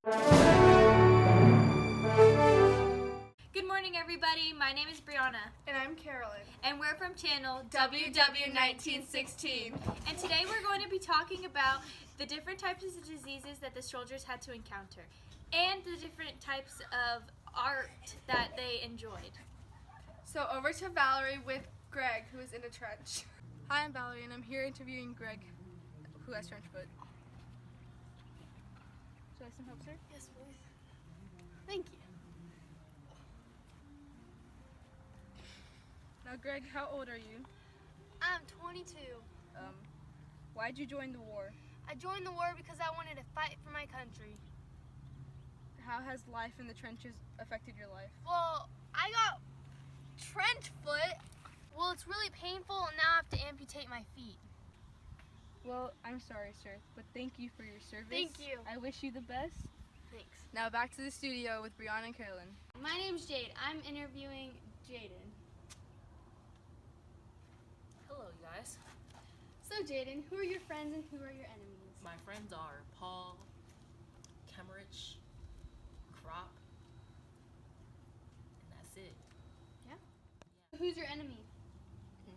Good morning, everybody. My name is Brianna. And I'm Carolyn. And we're from channel ww1 And today we're going to be talking about the different types of diseases that the soldiers had to encounter and the different types of art that they enjoyed. So over to Valerie with Greg, who is in a trench. Hi, I'm Valerie, and I'm here interviewing Greg, who has trench foot. Should I some help, sir? Yes, please. Thank you. Now, Greg, how old are you? I'm 22. Why'd you join the war? I joined the war because I wanted to fight for my country. How has life in the trenches affected your life? Well, I got trench foot. Well, it's really painful, and now I have to amputate my feet. Well, I'm sorry, sir, but thank you for your service. Thank you. I wish you the best. Thanks. Now back to the studio with Brianna and Carolyn. My name's Jade. I'm interviewing Jaden. Hello, you guys. So, Jaden, who are your friends and who are your enemies? My friends are Paul, Kemmerich, Crop, and that's it. Yeah? Who's your enemy?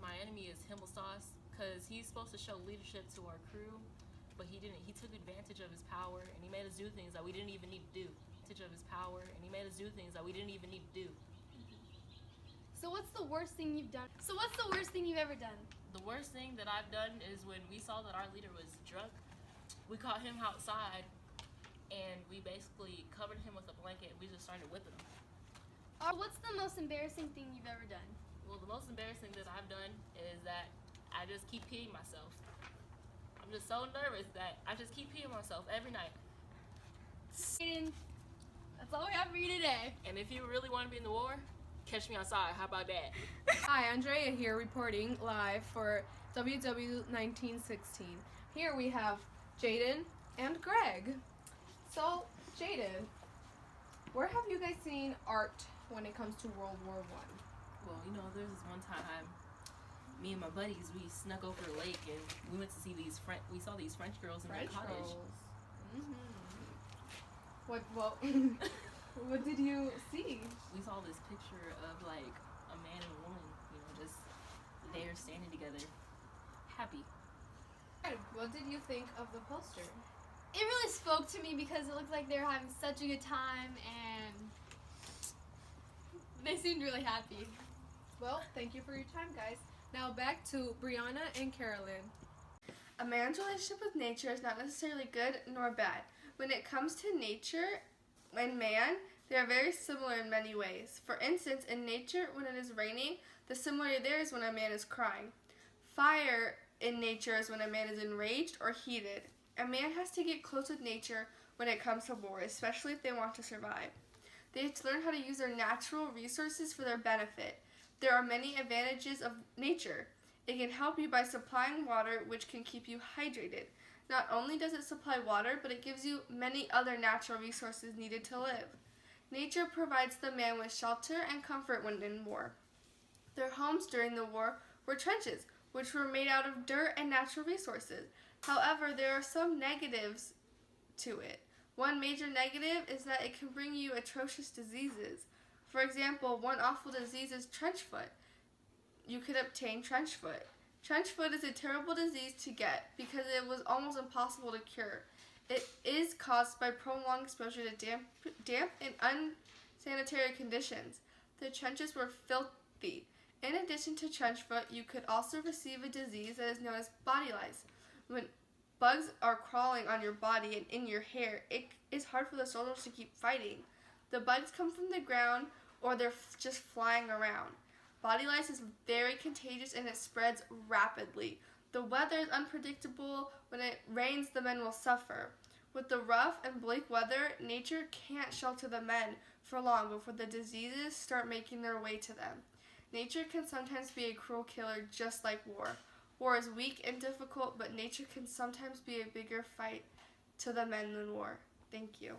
My enemy is Himmelsauce, because he's supposed to show leadership to our crew, but he didn't. He took advantage of his power, and he made us do things that we didn't even need to do. Advantage of his power, and he made us do things that we didn't even need to do. So what's the worst thing you've done? So what's the worst thing you've ever done? The worst thing that I've done is when we saw that our leader was drunk, we caught him outside, and we basically covered him with a blanket. We just started whipping him. What's the most embarrassing thing you've ever done? Well, the most embarrassing that I've done is that I just keep peeing myself. I'm just so nervous that I just keep peeing myself every night. Jaden, that's all we have for you today. And if you really want to be in the war, catch me outside. How about that? Hi, Andrea here reporting live for ww1 Here we have Jaden and Greg. So, Jaden, where have you guys seen art when it comes to World War I? Well, there's this one time, me and my buddies, we snuck over the lake and we went to see we saw these French girls in their cottage. What did you see? We saw this picture of like a man and a woman, just there standing together, happy. What did you think of the poster? It really spoke to me because it looked like they were having such a good time and they seemed really happy. Well, thank you for your time, guys. Now back to Brianna and Carolyn. A man's relationship with nature is not necessarily good nor bad. When it comes to nature and man, they are very similar in many ways. For instance, in nature, when it is raining, the similarity there is when a man is crying. Fire in nature is when a man is enraged or heated. A man has to get close with nature when it comes to war, especially if they want to survive. They have to learn how to use their natural resources for their benefit. There are many advantages of nature. It can help you by supplying water, which can keep you hydrated. Not only does it supply water, but it gives you many other natural resources needed to live. Nature provides the man with shelter and comfort when in war. Their homes during the war were trenches, which were made out of dirt and natural resources. However, there are some negatives to it. One major negative is that it can bring you atrocious diseases. For example, one awful disease is trench foot. You could obtain trench foot. Trench foot is a terrible disease to get because it was almost impossible to cure. It is caused by prolonged exposure to damp and unsanitary conditions. The trenches were filthy. In addition to trench foot, you could also receive a disease that is known as body lice. When bugs are crawling on your body and in your hair, it is hard for the soldiers to keep fighting. The bugs come from the ground or they're just flying around. Body lice is very contagious and it spreads rapidly. The weather is unpredictable. When it rains, the men will suffer. With the rough and bleak weather, nature can't shelter the men for long before the diseases start making their way to them. Nature can sometimes be a cruel killer just like war. War is weak and difficult, but nature can sometimes be a bigger fight to the men than war. Thank you.